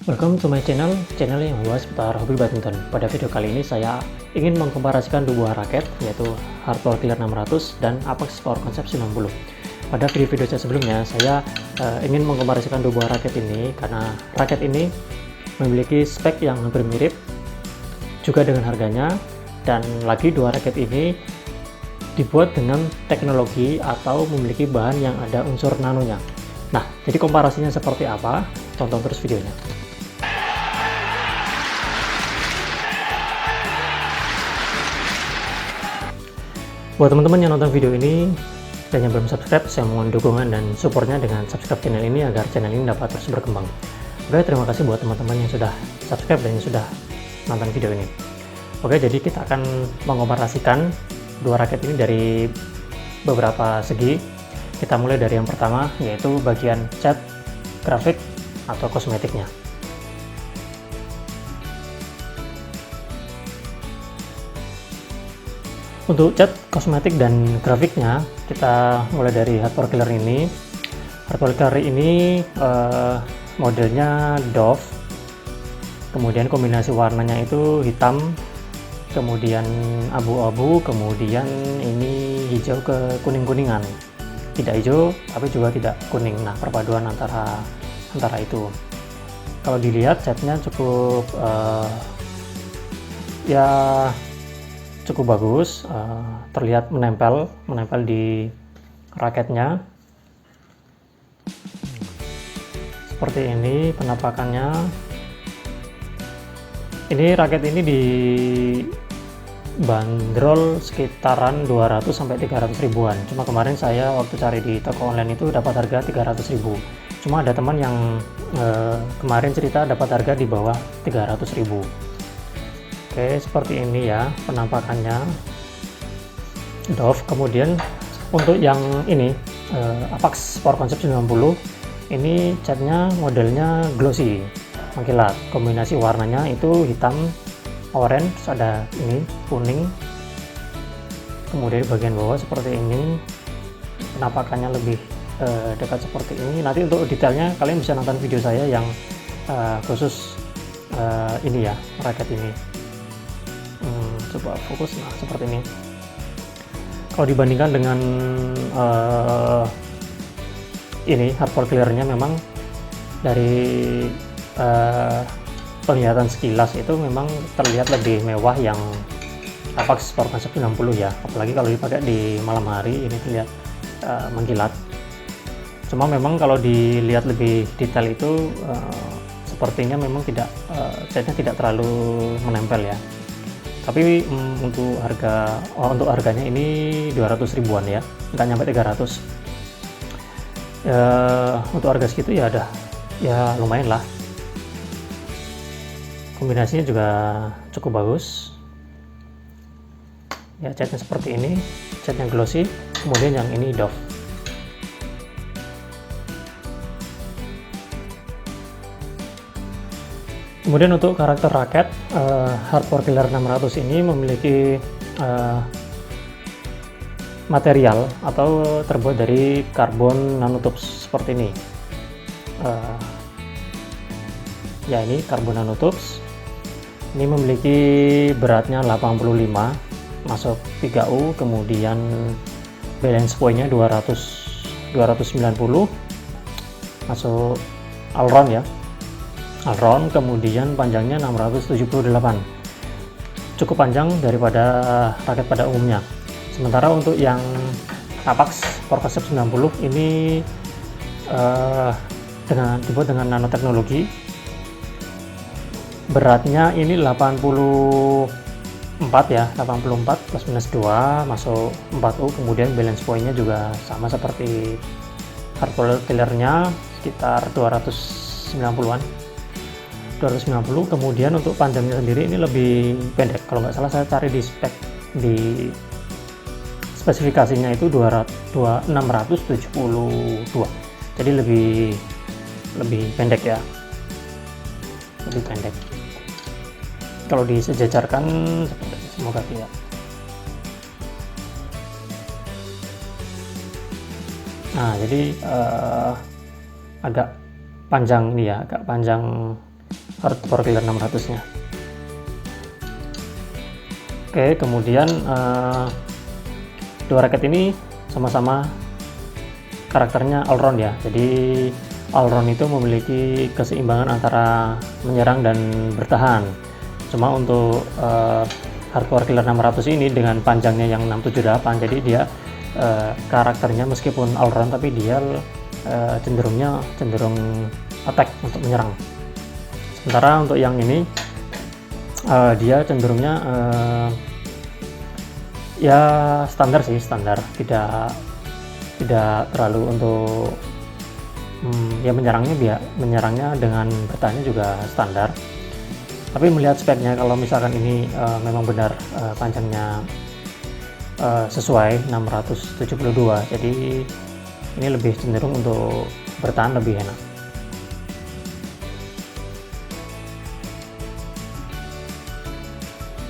Welcome to my channel yang membahas seputar hobi badminton. Pada video kali ini saya ingin mengkomparasikan dua buah raket, yaitu Hardpower Killer 600 dan Apex Power Concept 90. Pada video-video saya sebelumnya, saya ingin mengkomparasikan dua buah raket ini karena raket ini memiliki spek yang hampir mirip, juga dengan harganya, dan lagi dua raket ini dibuat dengan teknologi atau memiliki bahan yang ada unsur nanonya. Nah, jadi komparasinya seperti apa? Tonton terus videonya. Buat teman-teman yang nonton video ini dan yang belum subscribe, saya mohon dukungan dan supportnya dengan subscribe channel ini agar channel ini dapat terus berkembang. Oke, terima kasih buat teman-teman yang sudah subscribe dan yang sudah nonton video ini. Oke, jadi kita akan mengkomparasikan dua raket ini dari beberapa segi. Kita mulai dari yang pertama, yaitu bagian cat, grafik, atau kosmetiknya. Untuk cat, kosmetik, dan grafiknya, kita mulai dari Hardpower Killer ini. Hardpower Killer ini modelnya Dove, kemudian kombinasi warnanya itu hitam, kemudian abu-abu, kemudian ini hijau ke kuning-kuningan. Tidak hijau, tapi juga tidak kuning. Nah, perpaduan antara itu. Kalau dilihat, catnya cukup cukup bagus, terlihat menempel di raketnya seperti ini penampakannya. Ini raket ini dibanderol sekitaran 200 sampai 300 ribuan. Cuma kemarin saya waktu cari di toko online itu dapat harga 300 ribu. Cuma ada teman yang kemarin cerita dapat harga di bawah 300 ribu. Oke, seperti ini ya penampakannya Dove. Kemudian untuk yang ini Apex Power Concept 90, ini catnya modelnya glossy, mengkilat. Kombinasi warnanya itu hitam, orange, ada ini kuning. Kemudian bagian bawah seperti ini, penampakannya lebih dekat seperti ini. Nanti untuk detailnya kalian bisa nonton video saya yang khusus ini ya, raket ini. Coba fokus, nah seperti ini. Kalau dibandingkan dengan ini Hardpower Killernya, memang dari penglihatan sekilas itu memang terlihat lebih mewah yang Apex Power Concept 90 ya, apalagi kalau dipakai di malam hari ini terlihat mengkilat. Cuma memang kalau dilihat lebih detail itu sepertinya memang catnya tidak terlalu menempel ya. Tapi untuk harganya ini 200 ribuan ya, nggak nyampe 300. Untuk harga segitu ya ya lumayan lah. Kombinasinya juga cukup bagus ya, catnya seperti ini, catnya glossy, kemudian yang ini Dove. Kemudian untuk karakter raket, Hardpower Killer 600 ini memiliki material atau terbuat dari karbon nanotubes seperti ini. Ya, ini karbon nanotubes. Ini memiliki beratnya 85, masuk 3U, kemudian balance point-nya 290, masuk all-round ya. All-round, kemudian panjangnya 678, cukup panjang daripada raket pada umumnya. Sementara untuk yang Apex Power Concept 90 ini dibuat dengan nanoteknologi. Beratnya ini 84 ya, 84 plus minus 2, masuk 4U, kemudian balance point-nya juga sama seperti Hardpower Killernya, sekitar 290-an. 290. Kemudian untuk panjangnya sendiri ini lebih pendek. Kalau nggak salah saya cari di spesifikasinya itu 672. Jadi lebih pendek ya, lebih pendek. Kalau disejajarkan semoga tidak. Nah, jadi agak panjang ini ya, agak panjang hard power killer 600 nya. Oke, kemudian dua raket ini sama-sama karakternya all round ya. Jadi all round itu memiliki keseimbangan antara menyerang dan bertahan. Cuma untuk hard power killer 600 ini dengan panjangnya yang 678, jadi dia karakternya meskipun all round tapi dia cenderung attack untuk menyerang. Sementara untuk yang ini dia cenderungnya ya standar sih, standar, tidak terlalu untuk ya menyerangnya dengan bertahannya juga standar. Tapi melihat speknya, kalau misalkan ini memang benar panjangnya sesuai 672, jadi ini lebih cenderung untuk bertahan lebih enak.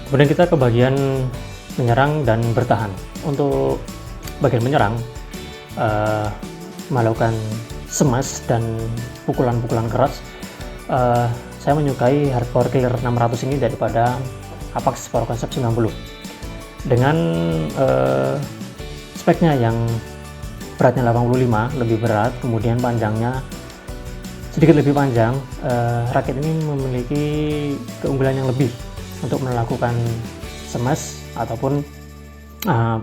Kemudian kita ke bagian menyerang dan bertahan. Untuk bagian menyerang, melakukan smash dan pukulan-pukulan keras, saya menyukai hard power killer 600 ini daripada Apax Power Concept 90. Dengan speknya yang beratnya 85, lebih berat, kemudian panjangnya sedikit lebih panjang, raket ini memiliki keunggulan yang lebih untuk melakukan smash ataupun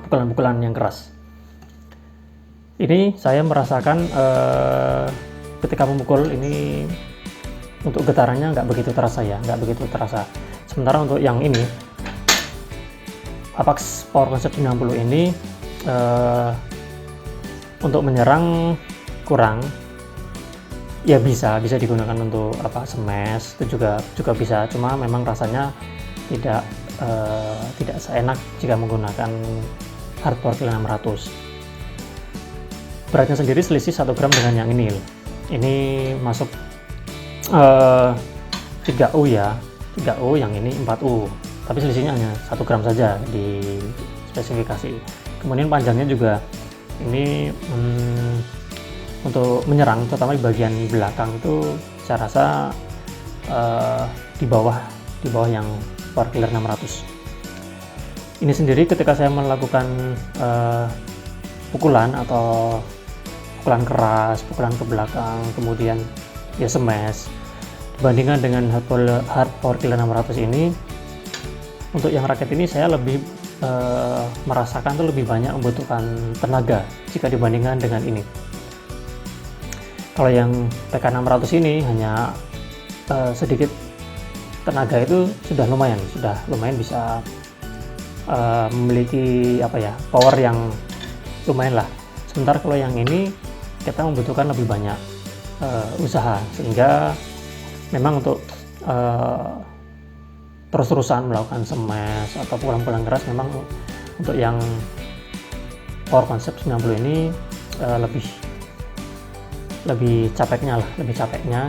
pukulan-pukulan yang keras. Ini saya merasakan ketika memukul ini untuk getarannya nggak begitu terasa. Sementara untuk yang ini Apax Power Concept 90 ini untuk menyerang kurang, ya bisa digunakan untuk smash itu juga bisa, cuma memang rasanya tidak seenak jika menggunakan hard power killer 600. Beratnya sendiri selisih 1 gram dengan yang ini. Ini masuk 3U ya, 3U, yang ini 4U, tapi selisihnya hanya 1 gram saja di spesifikasi. Kemudian panjangnya juga ini untuk menyerang, terutama di bagian belakang itu saya rasa di bawah yang power killer 600. Ini sendiri ketika saya melakukan pukulan atau pukulan keras, pukulan ke belakang, kemudian ya smash, dibandingkan dengan hard power killer 600 ini, untuk yang raket ini saya lebih merasakan tuh lebih banyak membutuhkan tenaga jika dibandingkan dengan ini. Kalau yang PK 600 ini hanya sedikit tenaga, itu sudah lumayan bisa memiliki power yang lumayan lah. Sementara kalau yang ini kita membutuhkan lebih banyak usaha, sehingga memang untuk terus-terusan melakukan smash atau pukulan-pukulan keras, memang untuk yang Power Concept 90 ini lebih capeknya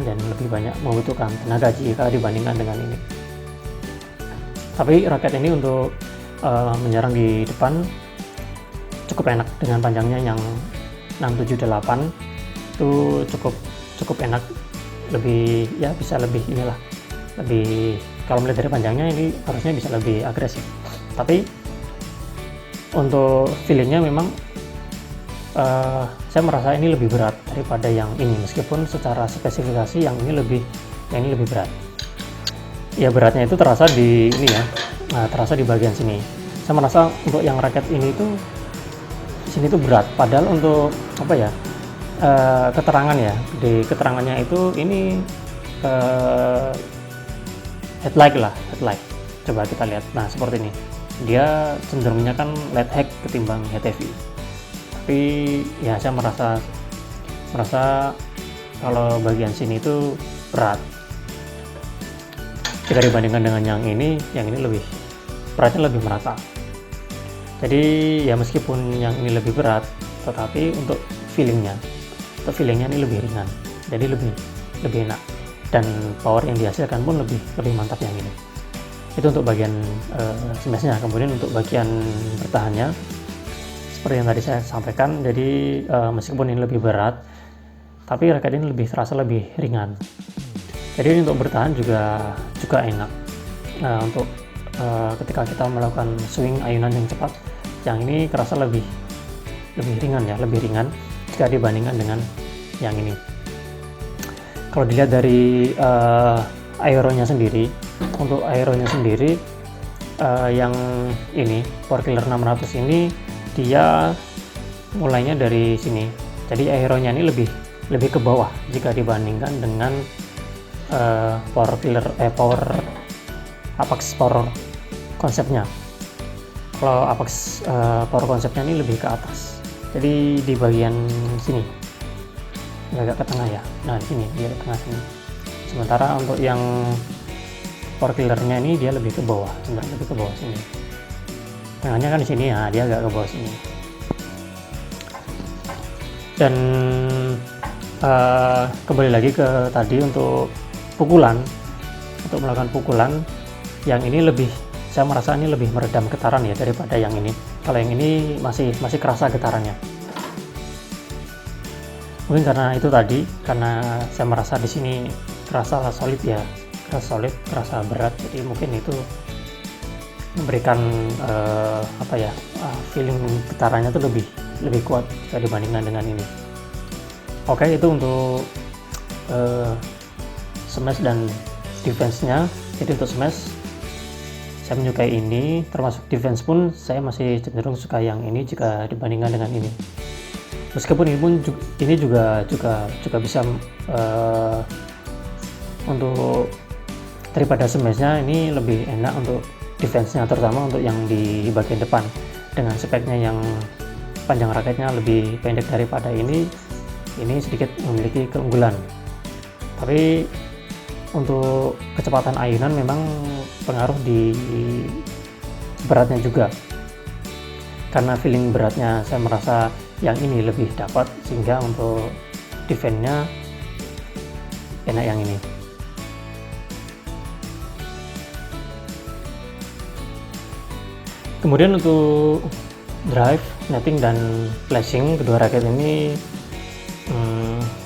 dan lebih banyak membutuhkan tenaga jika dibandingkan dengan ini. Tapi raket ini untuk menyerang di depan cukup enak, dengan panjangnya yang 678 itu cukup enak, bisa lebih kalau melihat dari panjangnya ini harusnya bisa lebih agresif. Tapi untuk feelingnya memang saya merasa ini lebih berat daripada yang ini, meskipun secara spesifikasi yang ini lebih berat. Ya, beratnya itu terasa di ini ya, terasa di bagian sini. Saya merasa untuk yang raket ini tuh di sini tuh berat, padahal untuk keterangan ya, di keterangannya itu ini headlight. Coba kita lihat. Nah, seperti ini. Dia cenderungnya kan light head ketimbang head heavy. Tapi ya saya merasa kalau bagian sini itu berat jika dibandingkan dengan yang ini beratnya lebih merata. Jadi ya meskipun yang ini lebih berat, tetapi untuk feelingnya ini lebih ringan, jadi lebih enak, dan power yang dihasilkan pun lebih mantap yang ini. Itu untuk bagian smashnya. Kemudian untuk bagian bertahannya, seperti yang tadi saya sampaikan, jadi meskipun ini lebih berat, tapi raket ini terasa lebih ringan. Jadi untuk bertahan juga enak. Nah, untuk ketika kita melakukan swing ayunan yang cepat, yang ini kerasa lebih ringan ya, lebih ringan jika dibandingkan dengan yang ini. Kalau dilihat dari aeronya sendiri, untuk aeronya sendiri yang ini Power Killer 600 ini dia mulainya dari sini. Jadi aeronya ini lebih ke bawah jika dibandingkan dengan Power Apex Power konsepnya. Kalau Apex Power konsepnya ini lebih ke atas. Jadi di bagian sini, agak ke tengah ya. Nah di sini dia ke tengah sini. Sementara untuk yang Power Killernya ini dia lebih ke bawah, sebenarnya lebih ke bawah sini. Tengahnya kan di sini ya, dia agak ke bawah sini. Dan kembali lagi ke tadi untuk pukulan, untuk melakukan pukulan, yang ini saya merasa ini lebih meredam getaran ya daripada yang ini. Kalau yang ini masih kerasa getarannya. Mungkin karena itu tadi, karena saya merasa di sini kerasa solid ya, kerasa berat, jadi mungkin itu memberikan feeling getarannya tuh lebih kuat jika dibandingkan dengan ini. Oke, itu untuk smash dan defense-nya. Jadi untuk smash saya menyukai ini, termasuk defense pun saya masih cenderung suka yang ini jika dibandingkan dengan ini. Meskipun ini juga bisa untuk daripada smash-nya ini lebih enak untuk defense-nya, terutama untuk yang di bagian depan dengan speknya yang panjang raketnya lebih pendek daripada ini sedikit memiliki keunggulan. Tapi untuk kecepatan ayunan memang pengaruh di beratnya juga, karena feeling beratnya saya merasa yang ini lebih dapat, sehingga untuk defense-nya enak yang ini. Kemudian untuk drive, netting, dan flashing kedua raket ini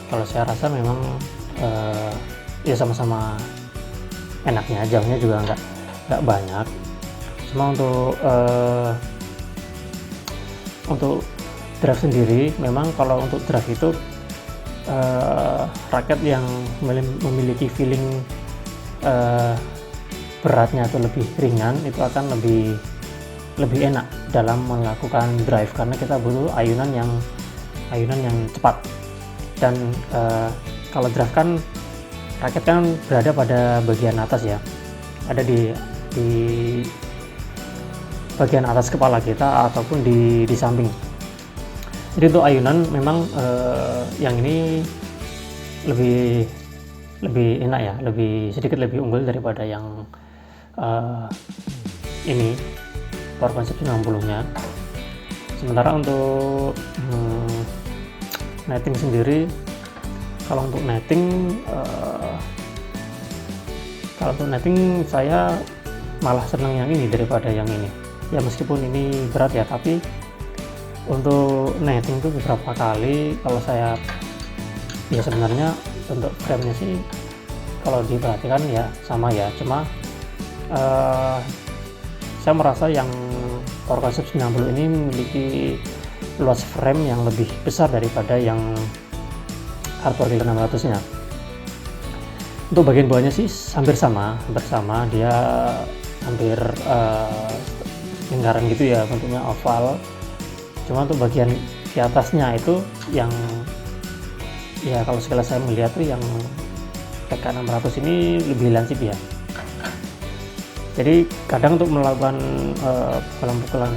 kalau saya rasa memang ya sama-sama enaknya, jamnya juga nggak banyak. Cuma untuk drive sendiri, memang kalau untuk drive itu raket yang memiliki feeling beratnya atau lebih ringan itu akan lebih enak dalam melakukan drive, karena kita butuh ayunan yang cepat. Dan kalau drive kan raket kan berada pada bagian atas ya, ada di bagian atas kepala kita ataupun di samping. Jadi untuk ayunan memang yang ini lebih enak ya, sedikit lebih unggul daripada yang ini Power Concept 90-nya. Sementara untuk netting sendiri, kalau untuk netting saya malah senang yang ini daripada yang ini. Ya meskipun ini berat ya, tapi untuk netting itu beberapa kali kalau saya ya sebenarnya untuk frame-nya sih kalau diperhatikan ya sama ya, cuma saya merasa yang Power Concept 90 ini memiliki luas frame yang lebih besar daripada yang Power Killer 600-nya. Untuk bagian bawahnya sih hampir sama, dia hampir lingkaran gitu ya, bentuknya oval. Cuma untuk bagian di atasnya itu yang ya kalau sekilas saya melihat tuh yang PK600 ini lebih lansip ya. Jadi kadang untuk melakukan pukulan-pukulan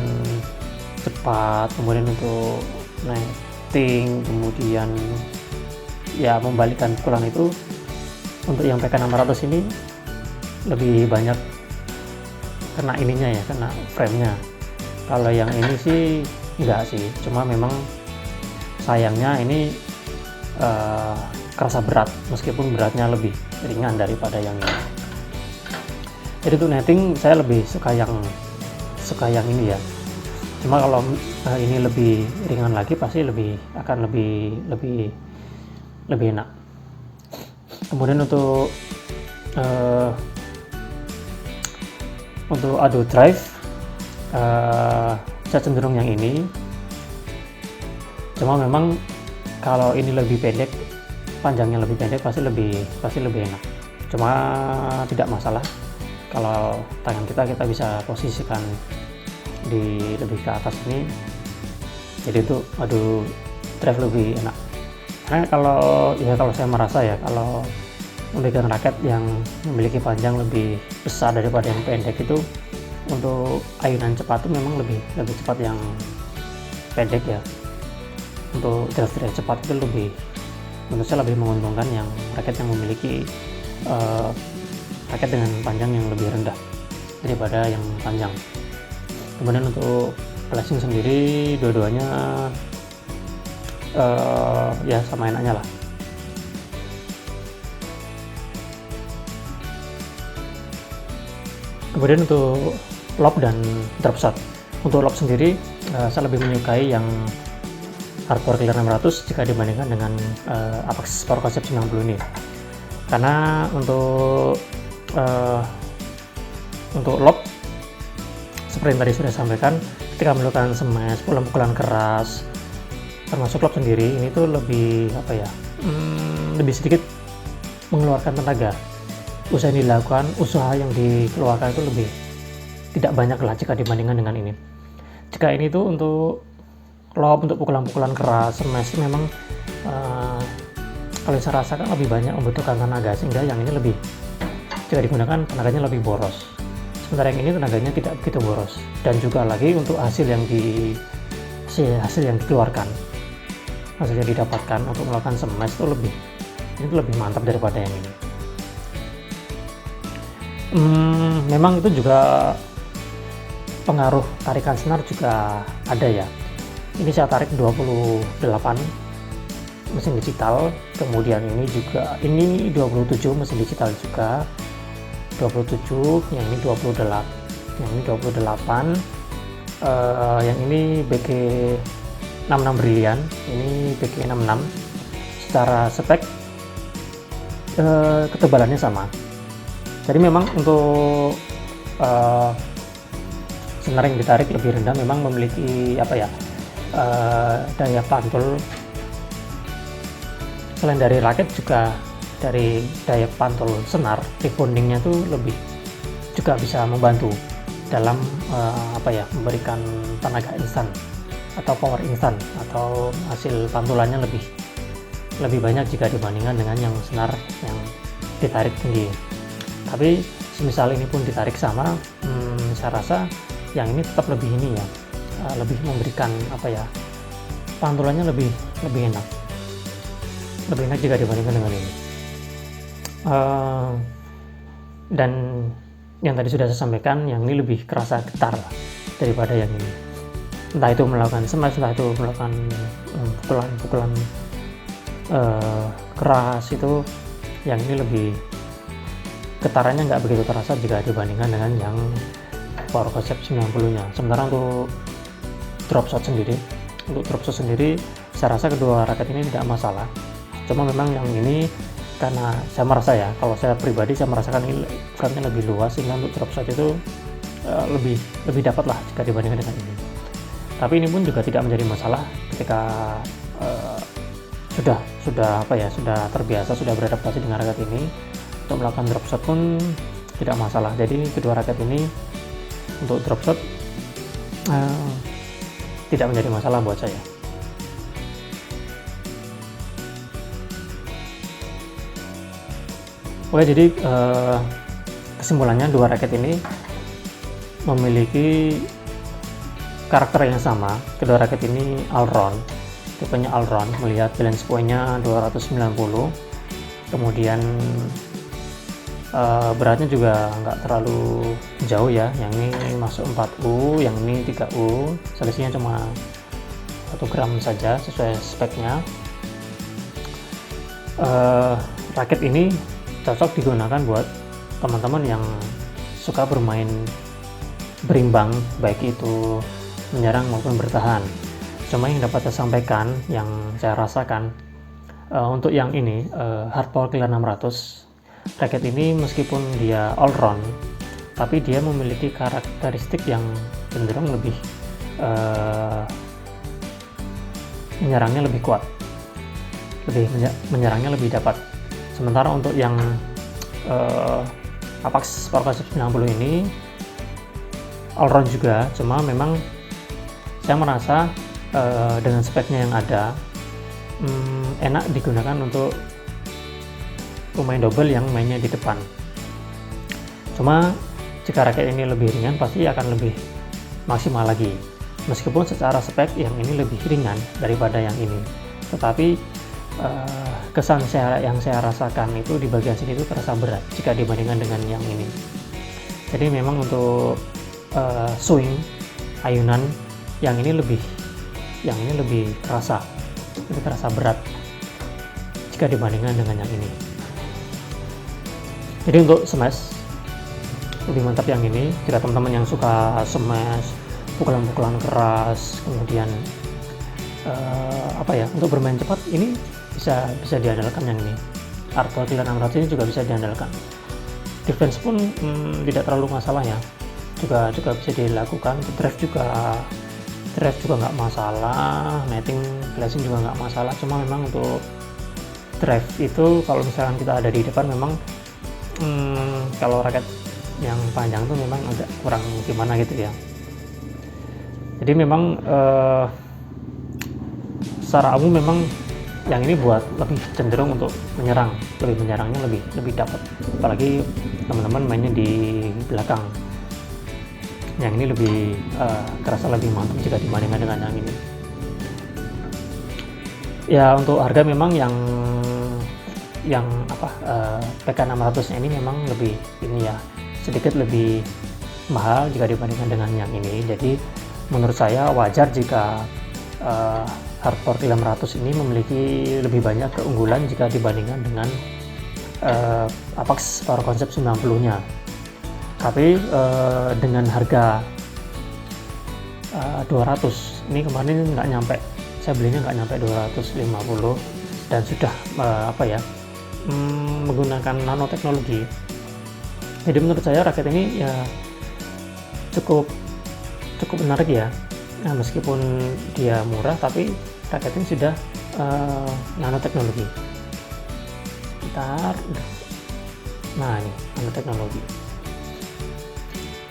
cepat, kemudian untuk netting, kemudian ya membalikkan pukulan itu, untuk yang PK600 ini lebih banyak kena ininya ya, kena frame-nya. Kalau yang ini sih enggak sih, cuma memang sayangnya ini kerasa berat, meskipun beratnya lebih ringan daripada yang ini. Jadi untuk netting saya lebih suka yang ini ya. Cuma kalau ini lebih ringan lagi pasti akan lebih enak. Kemudian untuk uh, untuk auto drive saya cenderung yang ini, cuma memang kalau ini lebih pendek, panjangnya lebih pendek pasti lebih enak, cuma tidak masalah kalau tangan kita bisa posisikan di lebih ke atas ini, jadi itu auto drive lebih enak. Karena kalau saya merasa ya, kalau memegang raket yang memiliki panjang lebih besar daripada yang pendek itu, untuk ayunan cepat itu memang lebih cepat yang pendek ya. Untuk drive cepat itu menurut saya lebih menguntungkan yang raket yang memiliki raket dengan panjang yang lebih rendah daripada yang panjang. Kemudian untuk flashing sendiri, dua-duanya ya sama enaknya lah. Kemudian untuk lob dan drop shot. Untuk lob sendiri saya lebih menyukai yang Hardpower Killer 600 jika dibandingkan dengan Apex Power Concept 90 ini. Karena untuk lob seperti yang tadi sudah sampaikan, ketika melakukan smash, pukulan keras, termasuk lob sendiri, ini tuh lebih lebih sedikit mengeluarkan tenaga. Usaha yang dikeluarkan itu lebih tidak banyak lah jika dibandingkan dengan ini. Jika ini tuh untuk lob, untuk pukulan-pukulan keras, smash, memang kalau saya rasakan lebih banyak membutuhkan tenaga, sehingga yang ini jika digunakan tenaganya lebih boros. Sementara yang ini tenaganya tidak begitu boros, dan juga lagi untuk hasil yang dikeluarkan, hasil yang didapatkan untuk melakukan smash itu lebih mantap daripada yang ini. Memang itu juga pengaruh tarikan senar juga ada ya. Ini saya tarik 28 mesin digital, kemudian ini 27 mesin digital juga, 27, yang ini 28, yang ini BG 66 Brilliant, ini BG 66. Secara spek ketebalannya sama. Jadi memang untuk senar yang ditarik lebih rendah memang memiliki daya pantul. Selain dari raket, juga dari daya pantul senar, reboundingnya tuh juga bisa membantu dalam memberikan tenaga instan atau power instan, atau hasil pantulannya lebih banyak jika dibandingkan dengan yang senar yang ditarik tinggi. Tapi semisal ini pun ditarik sama, saya rasa yang ini tetap lebih memberikan pantulannya lebih enak jika dibandingkan dengan ini. Dan yang tadi sudah saya sampaikan, yang ini lebih kerasa getar daripada yang ini. Entah itu melakukan smash, entah itu melakukan pukulan keras, itu yang ini lebih getarannya nggak begitu terasa jika dibandingkan dengan yang Power Concept 90-nya. Sementara untuk drop shot sendiri, saya rasa kedua raket ini tidak masalah. Cuma memang yang ini, karena saya merasa ya, kalau saya pribadi saya merasakan ini frontnya lebih luas, sehingga untuk drop shot itu lebih dapat lah jika dibandingkan dengan ini. Tapi ini pun juga tidak menjadi masalah ketika sudah terbiasa, sudah beradaptasi dengan raket ini. Untuk melakukan drop shot pun tidak masalah. Jadi kedua raket ini untuk drop shot tidak menjadi masalah buat saya. Oke, jadi kesimpulannya, dua raket ini memiliki karakter yang sama. Kedua raket ini all-round, tipenya all-round, melihat balance point-nya 290, kemudian beratnya juga nggak terlalu jauh ya. Yang ini masuk 4U, yang ini 3U, selisihnya cuma 1 gram saja sesuai speknya. Raket ini cocok digunakan buat teman-teman yang suka bermain berimbang, baik itu menyerang maupun bertahan. Cuma yang dapat saya sampaikan, yang saya rasakan untuk yang ini Hardpower Killer 600, raket ini meskipun dia all round, tapi dia memiliki karakteristik yang cenderung lebih menyerangnya lebih kuat, menyerangnya lebih dapat. Sementara untuk yang Apax Power Concept 90 ini all round juga, cuma memang saya merasa dengan speknya yang ada enak digunakan untuk pemain double yang mainnya di depan. Cuma jika raket ini lebih ringan pasti akan lebih maksimal lagi, meskipun secara spek yang ini lebih ringan daripada yang ini, tetapi kesan yang saya rasakan itu di bagian sini itu terasa berat jika dibandingkan dengan yang ini. Jadi memang untuk swing ayunan yang ini lebih terasa berat jika dibandingkan dengan yang ini. Jadi untuk smash lebih mantap yang ini. Jika teman-teman yang suka smash, pukulan-pukulan keras, kemudian untuk bermain cepat, ini bisa diandalkan yang ini. Hardcore Killer 600 ini juga bisa diandalkan. Defense pun tidak terlalu masalah ya, juga bisa dilakukan. Drive juga nggak masalah, netting flashing juga nggak masalah. Cuma memang untuk drive itu kalau misalkan kita ada di depan memang kalau raket yang panjang tuh memang agak kurang gimana gitu ya. Jadi memang secara umum memang yang ini buat lebih cenderung untuk menyerangnya lebih dapat, apalagi teman-teman mainnya di belakang. Yang ini lebih kerasa lebih mantap jika dibandingkan dengan yang ini. Ya untuk harga memang yang PK600 ini memang lebih sedikit lebih mahal jika dibandingkan dengan yang ini. Jadi menurut saya wajar jika Hardcore 600 ini memiliki lebih banyak keunggulan jika dibandingkan dengan Apax Power Concept 90-nya. Tapi dengan harga 200 ini kemarin saya belinya nggak nyampe 250 dan sudah menggunakan nanoteknologi. Jadi menurut saya raket ini ya cukup menarik ya. Nah, meskipun dia murah tapi raket ini sudah nanoteknologi. Nah ini nanoteknologi.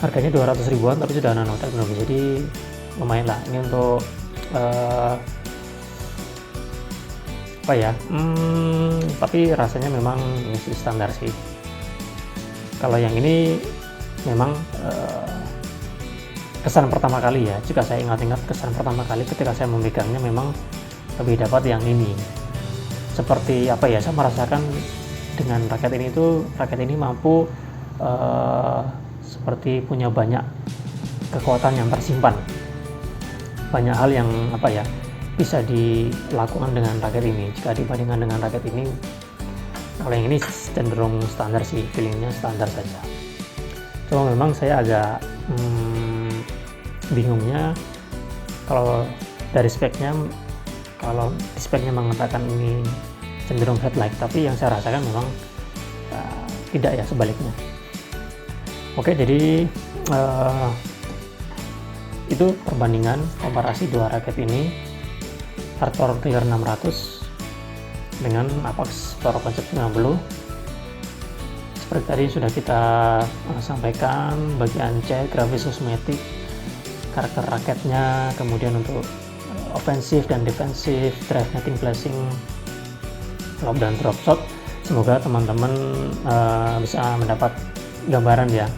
Harganya 200 ribuan tapi sudah nanoteknologi, jadi lumayan lah. Ini untuk tapi rasanya memang masih standar sih. Kalau yang ini memang kesan pertama kali ya, jika saya ingat-ingat kesan pertama kali ketika saya memegangnya memang lebih dapat yang ini. Seperti saya merasakan dengan raket ini mampu seperti punya banyak kekuatan yang tersimpan, banyak hal yang bisa dilakukan dengan raket ini jika dibandingkan dengan raket ini. Kalau yang ini cenderung standar sih, feelingnya standar saja. Cuma memang saya agak bingungnya kalau dari speknya, kalau di speknya mengatakan ini cenderung headlight, tapi yang saya rasakan memang tidak ya, sebaliknya. Oke, jadi itu perbandingan komparasi dua raket ini, Hardcore Killer 600 dengan Apax Power Concept 90. Seperti tadi sudah kita sampaikan bagian cek, grafis kosmetik, karakter raketnya, kemudian untuk offensif dan defensif, drive, netting, flashing, lob dan drop shot. Semoga teman-teman bisa mendapat gambaran ya,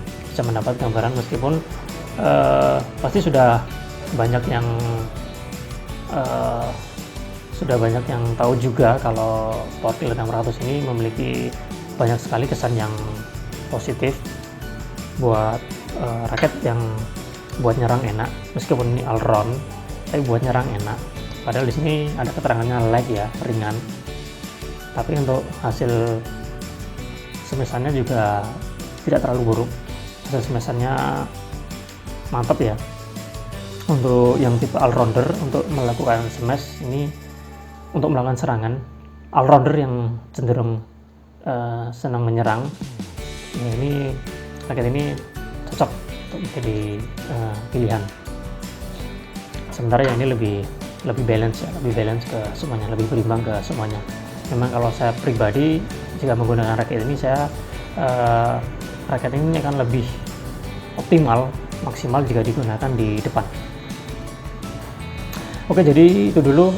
meskipun pasti sudah banyak yang tahu juga kalau Power Killer 600 ini memiliki banyak sekali kesan yang positif buat raket yang buat nyerang enak, meskipun ini all round tapi buat nyerang enak. Padahal di sini ada keterangannya light ya, ringan, tapi untuk hasil smashannya juga tidak terlalu buruk. Hasil smashannya mantap ya. Untuk yang tipe all rounder, untuk melakukan smash ini, untuk melakukan serangan all rounder yang cenderung senang menyerang, ini raket ini cocok untuk menjadi pilihan. Sementara yang ini lebih balance ya, lebih balance ke semuanya, lebih berimbang ke semuanya. Memang kalau saya pribadi jika menggunakan raket ini, saya raket ini akan lebih optimal, maksimal jika digunakan di depan. Oke, jadi itu dulu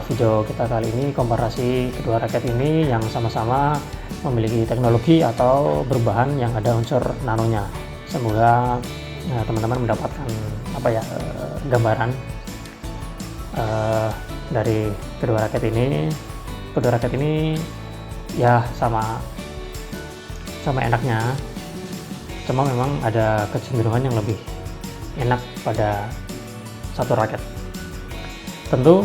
video kita kali ini, komparasi kedua raket ini yang sama-sama memiliki teknologi atau berbahan yang ada unsur nanonya. Semoga teman-teman mendapatkan gambaran dari kedua raket ini. Kedua raket ini ya sama enaknya, cuma memang ada kecenderungan yang lebih enak pada satu raket. Tentu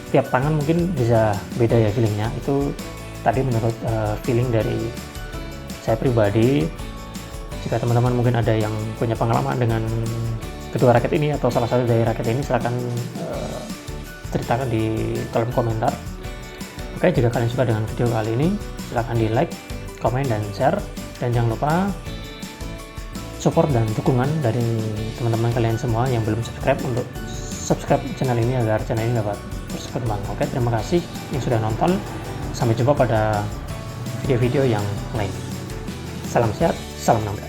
tiap tangan mungkin bisa beda ya feelingnya, itu tadi menurut feeling dari saya pribadi. Jika teman-teman mungkin ada yang punya pengalaman dengan kedua raket ini atau salah satu dari raket ini, silahkan ceritakan di kolom komentar. Oke, jika kalian suka dengan video kali ini, silahkan di like, komen, dan share. Dan jangan lupa support dan dukungan dari teman-teman kalian semua yang belum subscribe untuk subscribe channel ini agar channel ini dapat terus berkembang. Oke, terima kasih yang sudah nonton. Sampai jumpa pada video-video yang lain. Salam sehat, salam nambah.